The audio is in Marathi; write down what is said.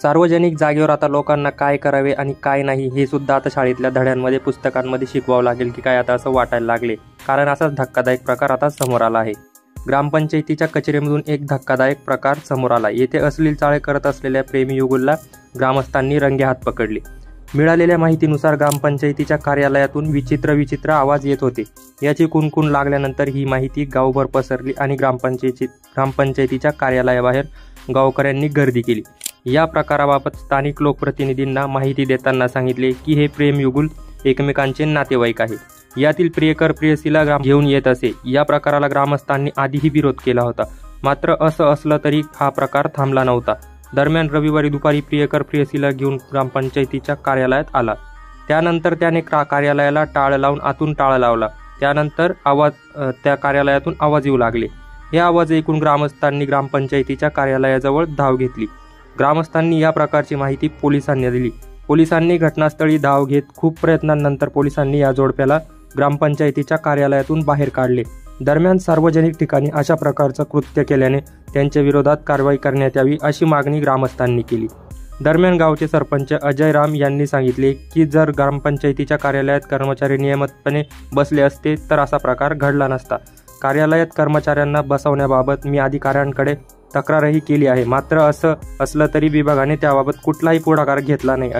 सार्वजनिक जागेवर आता लोकांना काय करावे आणि काय नाही हे सुद्धा आता शाळेतल्या धड्यांमध्ये पुस्तकांमध्ये शिकवावं लागेल की काय आता असं वाटायला लागले। कारण असाच धक्कादायक प्रकार आता समोर आला आहे। ग्रामपंचायतीच्या कचेरीमधून एक धक्कादायक प्रकार समोर आला। येथे अश्लील चाळे करत असलेल्या प्रेमी युगुलला ग्रामस्थांनी रंगेहात पकडले। मिळालेल्या माहितीनुसार ग्रामपंचायतीच्या कार्यालयातून विचित्र आवाज येत होते। याची कुणकुण लागल्यानंतर ही माहिती गावभर पसरली आणि ग्रामपंचायतीच्या कार्यालयाबाहेर गावकऱ्यांनी गर्दी केली। या प्रकाराबाबत स्थानिक लोकप्रतिनिधींना माहिती देताना सांगितले की हे प्रेम युगुल एकमेकांचे नातेवाईक आहे। यातील प्रियकर प्रेयसीला घेऊन येत असे। या प्रकाराला ग्रामस्थांनी आधीही विरोध केला होता, मात्र असं असलं तरी हा प्रकार थांबला नव्हता। दरम्यान रविवारी दुपारी प्रियकर प्रेयसीला घेऊन ग्रामपंचायतीच्या कार्यालयात आला। त्यानंतर त्याने कार्यालयाला टाळ लावून आतून टाळ लावला। त्यानंतर त्या कार्यालयातून आवाज येऊ लागले। हे आवाज ऐकून ग्रामस्थांनी ग्रामपंचायतीच्या कार्यालयाजवळ धाव घेतली। ग्रामस्थांनी या प्रकारची माहिती पोलिसांना दिली। पोलिसांनी घटनास्थळी धाव घेत खूप प्रयत्नांनंतर पोलिसांनी या जोडप्याला ग्रामपंचायतीच्या कार्यालयातून बाहेर काढले। दरम्यान सार्वजनिक ठिकाणी अशा प्रकारचं कृत्य केल्याने त्यांच्या विरोधात कारवाई करण्यात यावी अशी मागणी ग्रामस्थांनी केली। दरम्यान गावचे सरपंच अजय राम यांनी सांगितले की जर ग्रामपंचायतीच्या कार्यालयात कर्मचारी नियमितपणे बसले असते तर असा प्रकार घडला नसता। कार्यालयात कर्मचाऱ्यांना बसवण्याबाबत मी अधिकाऱ्यांकडे तक्रारही केली आहे, मात्र असं असलं तरी विभागाने त्याबाबत कुठलाही पुढाकार घेतला नाही।